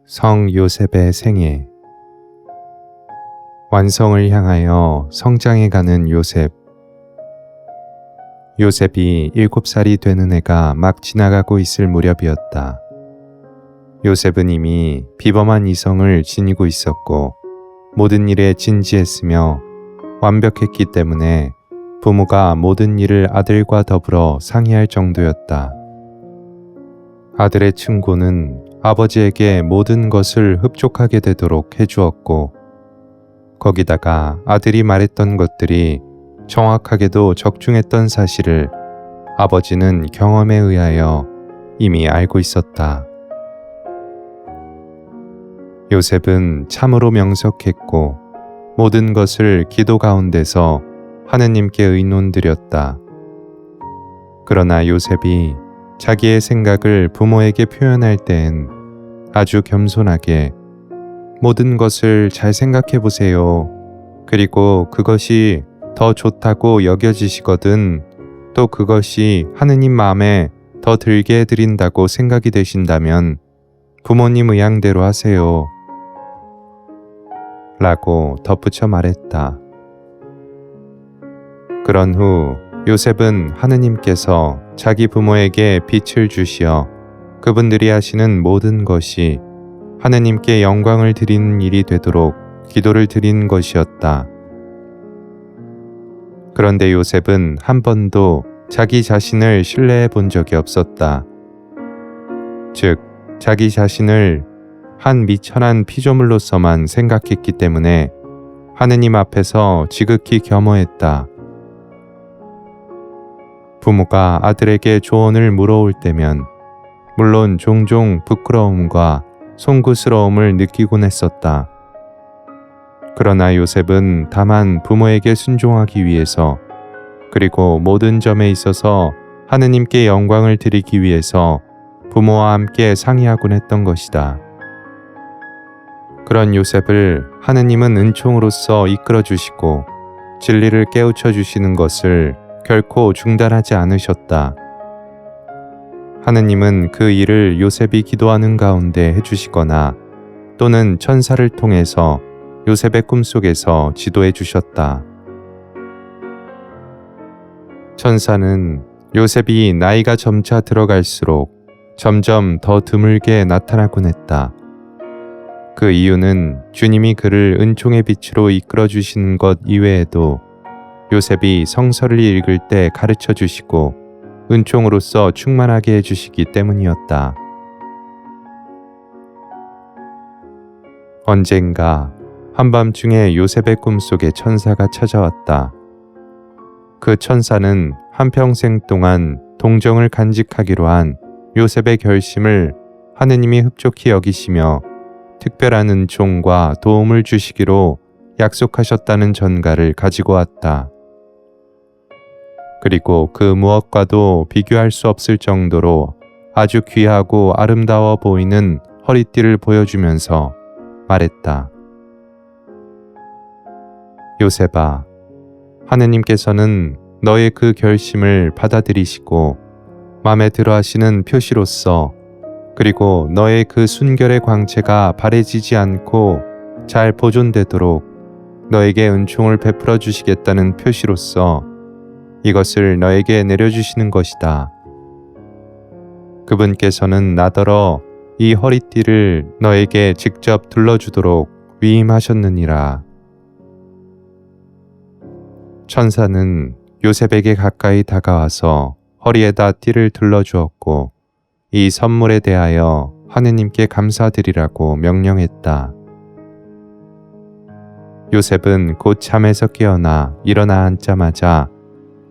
성 요셉의 생애. 완성을 향하여 성장해가는 요셉. 요셉이 7살이 되는 해가 막 지나가고 있을 무렵이었다. 요셉은 이미 비범한 이성을 지니고 있었고 모든 일에 진지했으며 완벽했기 때문에 부모가 모든 일을 아들과 더불어 상의할 정도였다. 아들의 충고는 아버지에게 모든 것을 흡족하게 되도록 해주었고, 거기다가 아들이 말했던 것들이 정확하게도 적중했던 사실을 아버지는 경험에 의하여 이미 알고 있었다. 요셉은 참으로 명석했고 모든 것을 기도 가운데서 하느님께 의논드렸다. 그러나 요셉이 자기의 생각을 부모에게 표현할 때엔 아주 겸손하게 모든 것을 잘 생각해 보세요. 그리고 그것이 더 좋다고 여겨지시거든 또 그것이 하느님 마음에 더 들게 해드린다고 생각이 되신다면 부모님 의향대로 하세요. 라고 덧붙여 말했다. 그런 후 요셉은 하느님께서 자기 부모에게 빛을 주시어 그분들이 하시는 모든 것이 하느님께 영광을 드리는 일이 되도록 기도를 드린 것이었다. 그런데 요셉은 한 번도 자기 자신을 신뢰해 본 적이 없었다. 즉, 자기 자신을 한 미천한 피조물로서만 생각했기 때문에 하느님 앞에서 지극히 겸허했다. 부모가 아들에게 조언을 물어올 때면 물론 종종 부끄러움과 송구스러움을 느끼곤 했었다. 그러나 요셉은 다만 부모에게 순종하기 위해서 그리고 모든 점에 있어서 하느님께 영광을 드리기 위해서 부모와 함께 상의하곤 했던 것이다. 그런 요셉을 하느님은 은총으로서 이끌어 주시고 진리를 깨우쳐 주시는 것을 결코 중단하지 않으셨다. 하느님은 그 일을 요셉이 기도하는 가운데 해주시거나 또는 천사를 통해서 요셉의 꿈속에서 지도해 주셨다. 천사는 요셉이 나이가 점차 들어갈수록 점점 더 드물게 나타나곤 했다. 그 이유는 주님이 그를 은총의 빛으로 이끌어 주시는 것 이외에도 요셉이 성서를 읽을 때 가르쳐 주시고 은총으로서 충만하게 해주시기 때문이었다. 언젠가 한밤중에 요셉의 꿈속에 천사가 찾아왔다. 그 천사는 한평생 동안 동정을 간직하기로 한 요셉의 결심을 하느님이 흡족히 여기시며 특별한 은총과 도움을 주시기로 약속하셨다는 전가를 가지고 왔다. 그리고 그 무엇과도 비교할 수 없을 정도로 아주 귀하고 아름다워 보이는 허리띠를 보여주면서 말했다. 요셉아, 하느님께서는 너의 그 결심을 받아들이시고 마음에 들어 하시는 표시로서 그리고 너의 그 순결의 광채가 바래지지 않고 잘 보존되도록 너에게 은총을 베풀어 주시겠다는 표시로서 이것을 너에게 내려주시는 것이다. 그분께서는 나더러 이 허리띠를 너에게 직접 둘러주도록 위임하셨느니라. 천사는 요셉에게 가까이 다가와서 허리에다 띠를 둘러주었고 이 선물에 대하여 하느님께 감사드리라고 명령했다. 요셉은 곧 잠에서 깨어나 일어나 앉자마자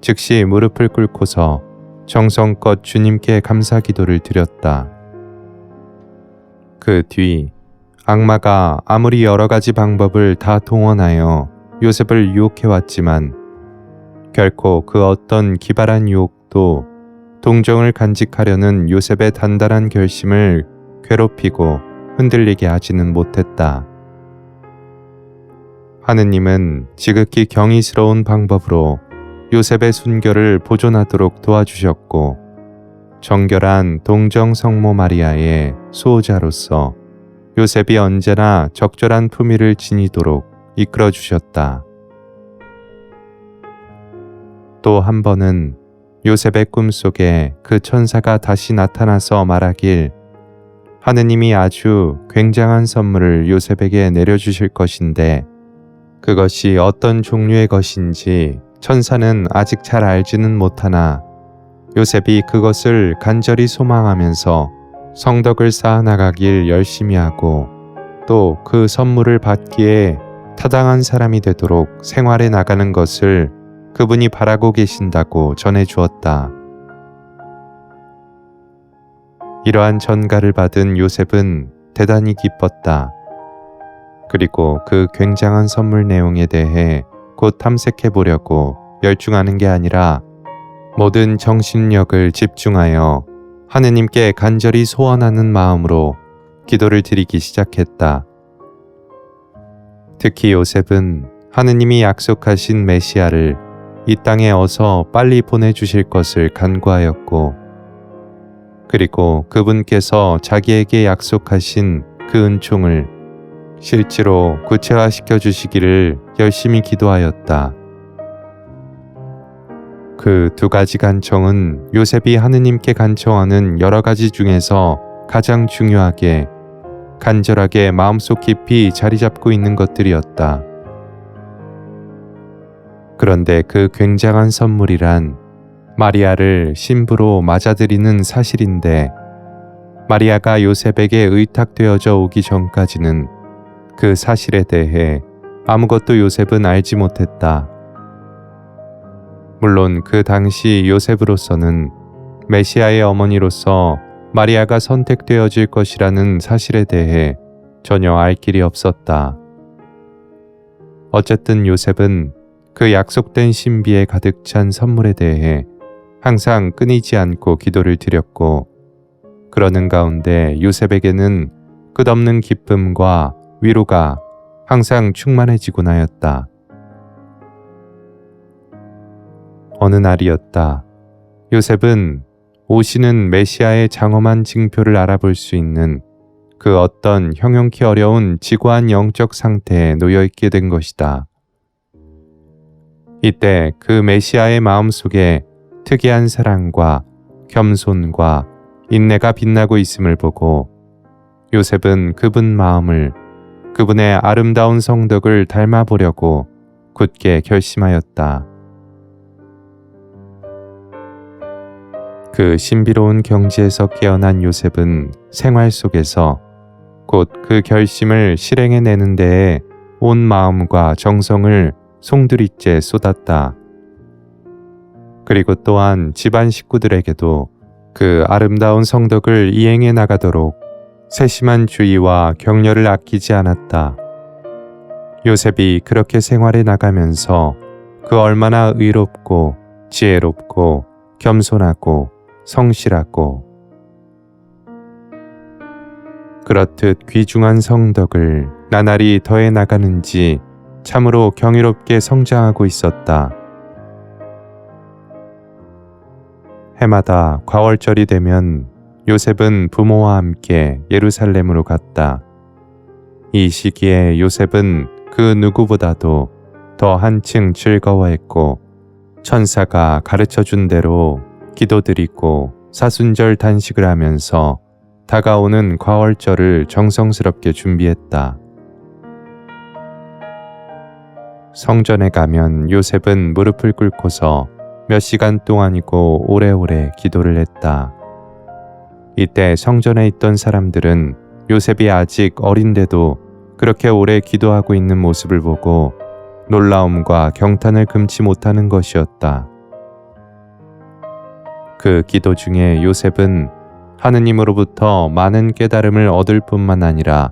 즉시 무릎을 꿇고서 정성껏 주님께 감사 기도를 드렸다. 그 뒤 악마가 아무리 여러 가지 방법을 다 동원하여 요셉을 유혹해왔지만 결코 그 어떤 기발한 유혹도 동정을 간직하려는 요셉의 단단한 결심을 괴롭히고 흔들리게 하지는 못했다. 하느님은 지극히 경이스러운 방법으로 요셉의 순결을 보존하도록 도와주셨고 정결한 동정 성모 마리아의 수호자로서 요셉이 언제나 적절한 품위를 지니도록 이끌어 주셨다. 또 한 번은 요셉의 꿈속에 그 천사가 다시 나타나서 말하길 하느님이 아주 굉장한 선물을 요셉에게 내려주실 것인데 그것이 어떤 종류의 것인지 천사는 아직 잘 알지는 못하나 요셉이 그것을 간절히 소망하면서 성덕을 쌓아나가길 열심히 하고 또 그 선물을 받기에 타당한 사람이 되도록 생활해 나가는 것을 그분이 바라고 계신다고 전해 주었다. 이러한 전가를 받은 요셉은 대단히 기뻤다. 그리고 그 굉장한 선물 내용에 대해 곧 탐색해 보려고 열중하는 게 아니라 모든 정신력을 집중하여 하느님께 간절히 소원하는 마음으로 기도를 드리기 시작했다. 특히 요셉은 하느님이 약속하신 메시아를 이 땅에 어서 빨리 보내주실 것을 간구하였고 그리고 그분께서 자기에게 약속하신 그 은총을 실제로 구체화시켜 주시기를 열심히 기도하였다. 그 두 가지 간청은 요셉이 하느님께 간청하는 여러 가지 중에서 가장 중요하게 간절하게 마음속 깊이 자리 잡고 있는 것들이었다. 그런데 그 굉장한 선물이란 마리아를 신부로 맞아들이는 사실인데 마리아가 요셉에게 의탁되어져 오기 전까지는 그 사실에 대해 아무것도 요셉은 알지 못했다. 물론 그 당시 요셉으로서는 메시아의 어머니로서 마리아가 선택되어질 것이라는 사실에 대해 전혀 알 길이 없었다. 어쨌든 요셉은 그 약속된 신비에 가득 찬 선물에 대해 항상 끊이지 않고 기도를 드렸고 그러는 가운데 요셉에게는 끝없는 기쁨과 위로가 항상 충만해지곤 하였다. 어느 날이었다. 요셉은 오시는 메시아의 장엄한 징표를 알아볼 수 있는 그 어떤 형용키 어려운 지고한 영적 상태에 놓여있게 된 것이다. 이때 그 메시아의 마음속에 특이한 사랑과 겸손과 인내가 빛나고 있음을 보고 요셉은 그분 마음을 그분의 아름다운 성덕을 닮아보려고 굳게 결심하였다. 그 신비로운 경지에서 깨어난 요셉은 생활 속에서 곧 그 결심을 실행해내는 데에 온 마음과 정성을 송두리째 쏟았다. 그리고 또한 집안 식구들에게도 그 아름다운 성덕을 이행해 나가도록 세심한 주의와 격려를 아끼지 않았다. 요셉이 그렇게 생활해 나가면서 그 얼마나 의롭고 지혜롭고 겸손하고 성실하고 그렇듯 귀중한 성덕을 나날이 더해 나가는지 참으로 경이롭게 성장하고 있었다. 해마다 과월절이 되면 요셉은 부모와 함께 예루살렘으로 갔다. 이 시기에 요셉은 그 누구보다도 더 한층 즐거워했고 천사가 가르쳐준 대로 기도드리고 사순절 단식을 하면서 다가오는 과월절을 정성스럽게 준비했다. 성전에 가면 요셉은 무릎을 꿇고서 몇 시간 동안이고 오래오래 기도를 했다. 이때 성전에 있던 사람들은 요셉이 아직 어린데도 그렇게 오래 기도하고 있는 모습을 보고 놀라움과 경탄을 금치 못하는 것이었다. 그 기도 중에 요셉은 하느님으로부터 많은 깨달음을 얻을 뿐만 아니라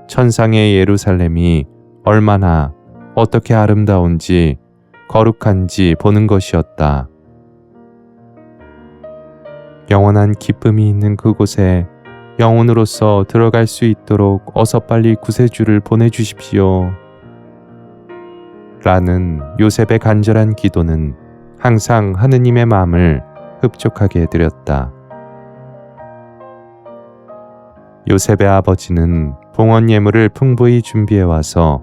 천상의 예루살렘이 얼마나 어떻게 아름다운지 거룩한지 보는 것이었다. 영원한 기쁨이 있는 그곳에 영혼으로서 들어갈 수 있도록 어서 빨리 구세주를 보내주십시오. 라는 요셉의 간절한 기도는 항상 하느님의 마음을 흡족하게 해드렸다. 요셉의 아버지는 봉헌 예물을 풍부히 준비해 와서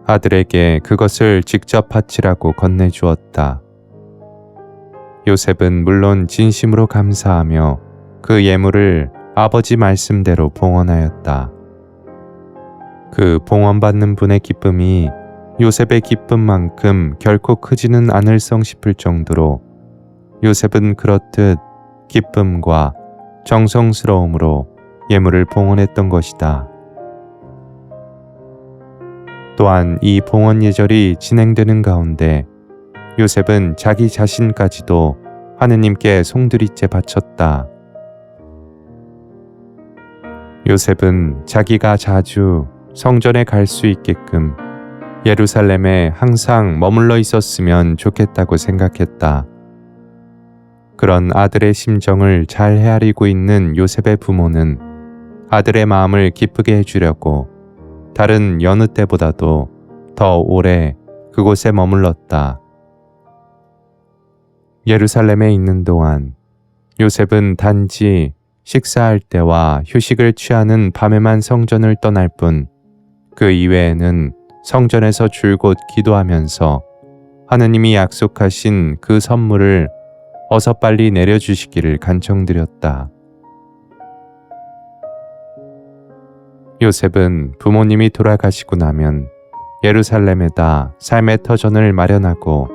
아들에게 그것을 직접 바치라고 건네주었다. 요셉은 물론 진심으로 감사하며 그 예물을 아버지 말씀대로 봉헌하였다. 그 봉헌받는 분의 기쁨이 요셉의 기쁨만큼 결코 크지는 않을성 싶을 정도로 요셉은 그렇듯 기쁨과 정성스러움으로 예물을 봉헌했던 것이다. 또한 이 봉헌 예절이 진행되는 가운데 요셉은 자기 자신까지도 하느님께 송두리째 바쳤다. 요셉은 자기가 자주 성전에 갈 수 있게끔 예루살렘에 항상 머물러 있었으면 좋겠다고 생각했다. 그런 아들의 심정을 잘 헤아리고 있는 요셉의 부모는 아들의 마음을 기쁘게 해주려고 다른 여느 때보다도 더 오래 그곳에 머물렀다. 예루살렘에 있는 동안 요셉은 단지 식사할 때와 휴식을 취하는 밤에만 성전을 떠날 뿐 그 이외에는 성전에서 줄곧 기도하면서 하느님이 약속하신 그 선물을 어서 빨리 내려주시기를 간청드렸다. 요셉은 부모님이 돌아가시고 나면 예루살렘에다 삶의 터전을 마련하고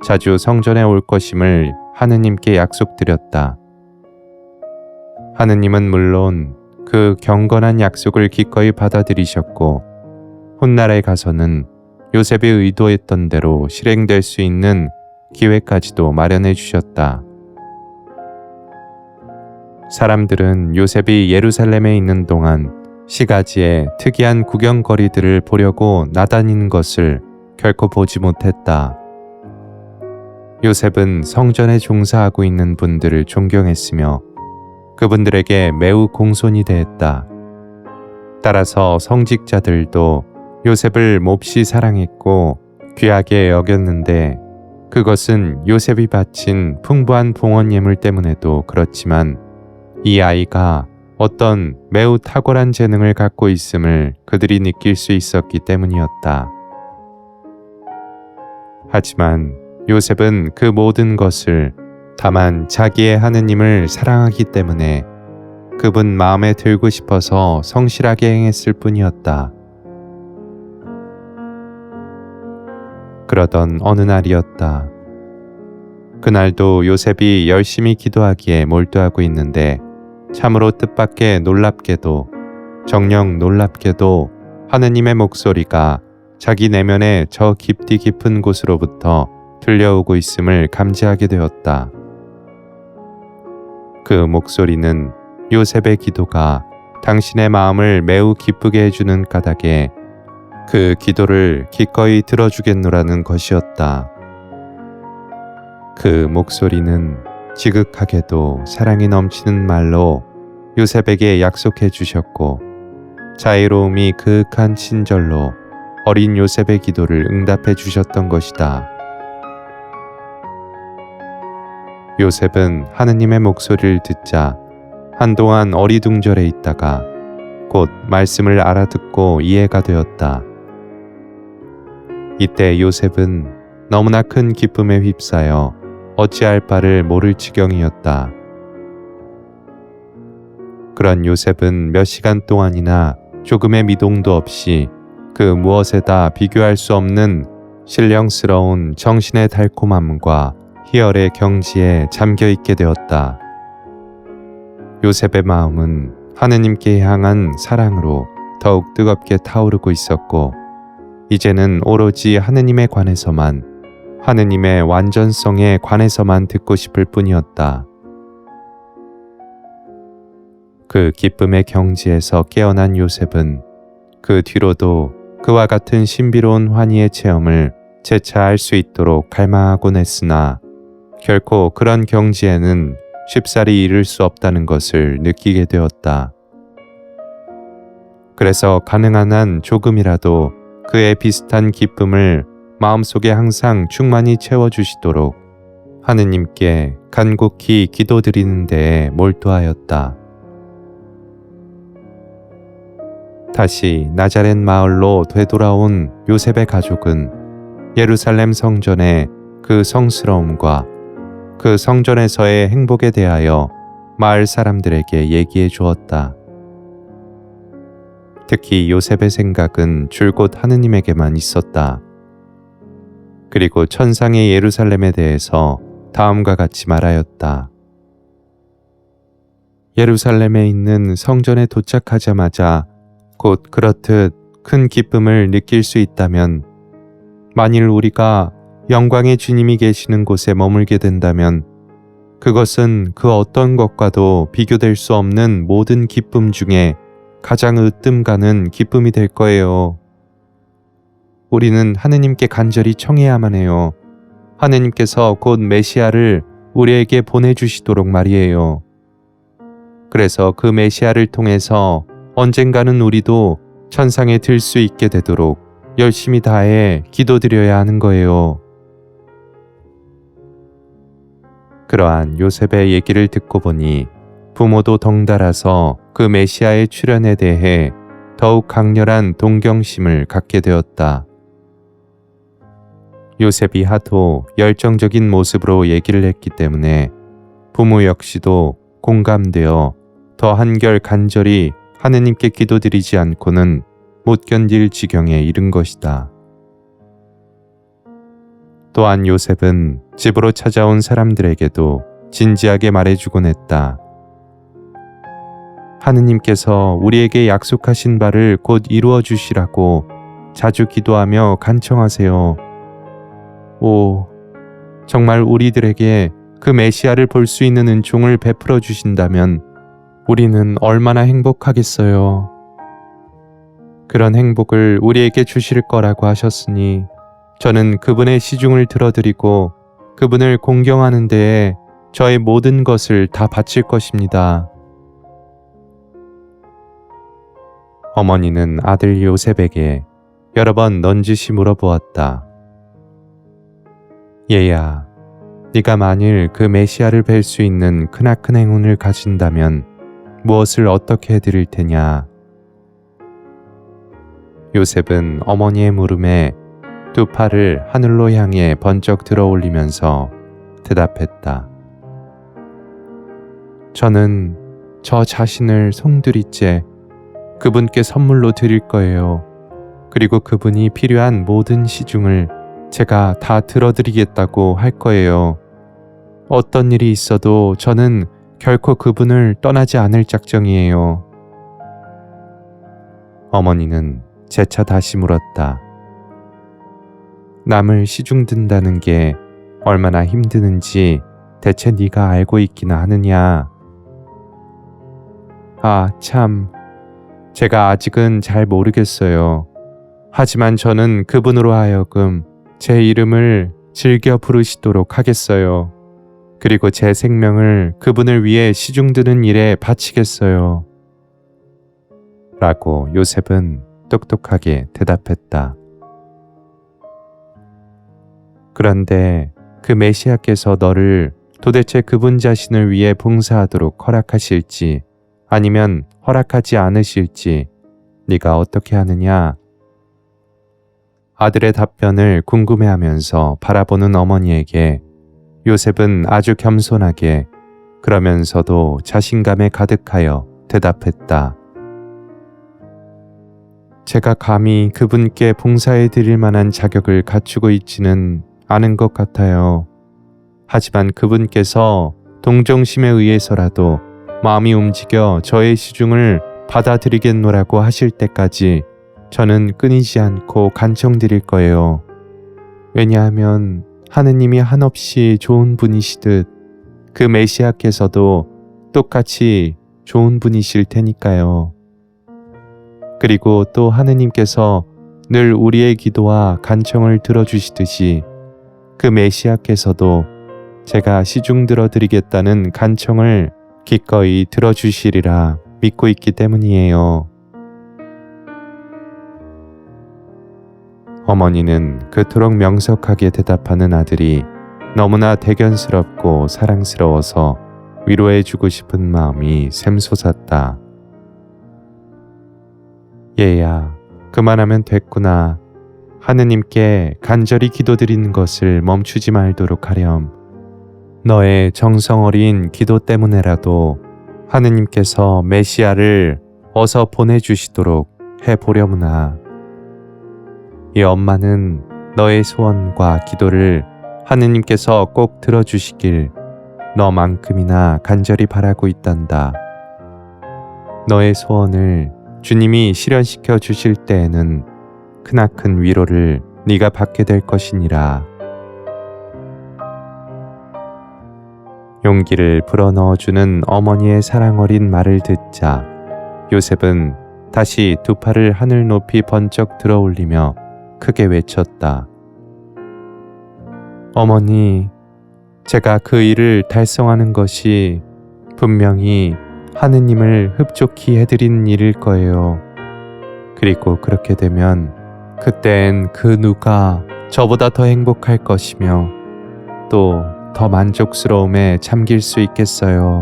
자주 성전에 올 것임을 하느님께 약속드렸다. 하느님은 물론 그 경건한 약속을 기꺼이 받아들이셨고 훗날에 가서는 요셉이 의도했던 대로 실행될 수 있는 기회까지도 마련해 주셨다. 사람들은 요셉이 예루살렘에 있는 동안 시가지의 특이한 구경거리들을 보려고 나다니는 것을 결코 보지 못했다. 요셉은 성전에 종사하고 있는 분들을 존경했으며 그분들에게 매우 공손히 대했다. 따라서 성직자들도 요셉을 몹시 사랑했고 귀하게 여겼는데 그것은 요셉이 바친 풍부한 봉헌 예물 때문에도 그렇지만 이 아이가 어떤 매우 탁월한 재능을 갖고 있음을 그들이 느낄 수 있었기 때문이었다. 하지만 요셉은 그 모든 것을 다만 자기의 하느님을 사랑하기 때문에 그분 마음에 들고 싶어서 성실하게 행했을 뿐이었다. 그러던 어느 날이었다. 그날도 요셉이 열심히 기도하기에 몰두하고 있는데 참으로 뜻밖의 놀랍게도 정녕 놀랍게도 하느님의 목소리가 자기 내면의 저 깊디 깊은 곳으로부터 들려오고 있음을 감지하게 되었다. 그 목소리는 요셉의 기도가 당신의 마음을 매우 기쁘게 해주는 까닭에 그 기도를 기꺼이 들어주겠노라는 것이었다. 그 목소리는 지극하게도 사랑이 넘치는 말로 요셉에게 약속해 주셨고 자애로움이 그윽한 친절로 어린 요셉의 기도를 응답해 주셨던 것이다. 요셉은 하느님의 목소리를 듣자 한동안 어리둥절해 있다가 곧 말씀을 알아듣고 이해가 되었다. 이때 요셉은 너무나 큰 기쁨에 휩싸여 어찌할 바를 모를 지경이었다. 그런 요셉은 몇 시간 동안이나 조금의 미동도 없이 그 무엇에다 비교할 수 없는 신령스러운 정신의 달콤함과 희열의 경지에 잠겨있게 되었다. 요셉의 마음은 하느님께 향한 사랑으로 더욱 뜨겁게 타오르고 있었고 이제는 오로지 하느님에 관해서만 하느님의 완전성에 관해서만 듣고 싶을 뿐이었다. 그 기쁨의 경지에서 깨어난 요셉은 그 뒤로도 그와 같은 신비로운 환희의 체험을 재차 할 수 있도록 갈망하곤 했으나 결코 그런 경지에는 쉽사리 이를 수 없다는 것을 느끼게 되었다. 그래서 가능한 한 조금이라도 그의 비슷한 기쁨을 마음속에 항상 충만히 채워주시도록 하느님께 간곡히 기도드리는 데에 몰두하였다. 다시 나자렛 마을로 되돌아온 요셉의 가족은 예루살렘 성전의 그 성스러움과 그 성전에서의 행복에 대하여 마을 사람들에게 얘기해 주었다. 특히 요셉의 생각은 줄곧 하느님에게만 있었다. 그리고 천상의 예루살렘에 대해서 다음과 같이 말하였다. 예루살렘에 있는 성전에 도착하자마자 곧 그렇듯 큰 기쁨을 느낄 수 있다면, 만일 우리가 영광의 주님이 계시는 곳에 머물게 된다면 그것은 그 어떤 것과도 비교될 수 없는 모든 기쁨 중에 가장 으뜸 가는 기쁨이 될 거예요. 우리는 하느님께 간절히 청해야만 해요. 하느님께서 곧 메시아를 우리에게 보내주시도록 말이에요. 그래서 그 메시아를 통해서 언젠가는 우리도 천상에 들 수 있게 되도록 열심히 다해 기도드려야 하는 거예요. 그러한 요셉의 얘기를 듣고 보니 부모도 덩달아서 그 메시아의 출현에 대해 더욱 강렬한 동경심을 갖게 되었다. 요셉이 하도 열정적인 모습으로 얘기를 했기 때문에 부모 역시도 공감되어 더 한결 간절히 하느님께 기도드리지 않고는 못 견딜 지경에 이른 것이다. 또한 요셉은 집으로 찾아온 사람들에게도 진지하게 말해주곤 했다. 하느님께서 우리에게 약속하신 바를 곧 이루어 주시라고 자주 기도하며 간청하세요. 오, 정말 우리들에게 그 메시아를 볼 수 있는 은총을 베풀어 주신다면 우리는 얼마나 행복하겠어요. 그런 행복을 우리에게 주실 거라고 하셨으니 저는 그분의 시중을 들어드리고 그분을 공경하는 데에 저의 모든 것을 다 바칠 것입니다. 어머니는 아들 요셉에게 여러 번 넌지시 물어보았다. 얘야, 네가 만일 그 메시아를 뵐 수 있는 크나큰 행운을 가진다면 무엇을 어떻게 해드릴 테냐? 요셉은 어머니의 물음에 두 팔을 하늘로 향해 번쩍 들어 올리면서 대답했다. 저는 저 자신을 송두리째 그분께 선물로 드릴 거예요. 그리고 그분이 필요한 모든 시중을 제가 다 들어드리겠다고 할 거예요. 어떤 일이 있어도 저는 결코 그분을 떠나지 않을 작정이에요. 어머니는 재차 다시 물었다. 남을 시중 든다는 게 얼마나 힘드는지 대체 네가 알고 있기나 하느냐? 아, 참. 제가 아직은 잘 모르겠어요. 하지만 저는 그분으로 하여금 제 이름을 즐겨 부르시도록 하겠어요. 그리고 제 생명을 그분을 위해 시중드는 일에 바치겠어요. 라고 요셉은 똑똑하게 대답했다. 그런데 그 메시아께서 너를 도대체 그분 자신을 위해 봉사하도록 허락하실지 아니면 허락하지 않으실지 네가 어떻게 하느냐? 아들의 답변을 궁금해하면서 바라보는 어머니에게 요셉은 아주 겸손하게 그러면서도 자신감에 가득하여 대답했다. 제가 감히 그분께 봉사해 드릴 만한 자격을 갖추고 있지는 않은 것 같아요. 하지만 그분께서 동정심에 의해서라도 마음이 움직여 저의 시중을 받아들이겠노라고 하실 때까지 저는 끊이지 않고 간청드릴 거예요. 왜냐하면 하느님이 한없이 좋은 분이시듯 그 메시아께서도 똑같이 좋은 분이실 테니까요. 그리고 또 하느님께서 늘 우리의 기도와 간청을 들어주시듯이 그 메시아께서도 제가 시중 들어드리겠다는 간청을 기꺼이 들어주시리라 믿고 있기 때문이에요. 어머니는 그토록 명석하게 대답하는 아들이 너무나 대견스럽고 사랑스러워서 위로해주고 싶은 마음이 샘솟았다. 얘야, 그만하면 됐구나. 하느님께 간절히 기도드리는 것을 멈추지 말도록 하렴. 너의 정성 어린 기도 때문에라도 하느님께서 메시아를 어서 보내주시도록 해보려무나. 이 엄마는 너의 소원과 기도를 하느님께서 꼭 들어주시길 너만큼이나 간절히 바라고 있단다. 너의 소원을 주님이 실현시켜 주실 때에는 크나큰 위로를 네가 받게 될 것이니라. 용기를 불어넣어주는 어머니의 사랑 어린 말을 듣자 요셉은 다시 두 팔을 하늘 높이 번쩍 들어 올리며 크게 외쳤다. 어머니, 제가 그 일을 달성하는 것이 분명히 하느님을 흡족히 해드리는 일일 거예요. 그리고 그렇게 되면 그땐 그 누가 저보다 더 행복할 것이며 또 더 만족스러움에 잠길 수 있겠어요.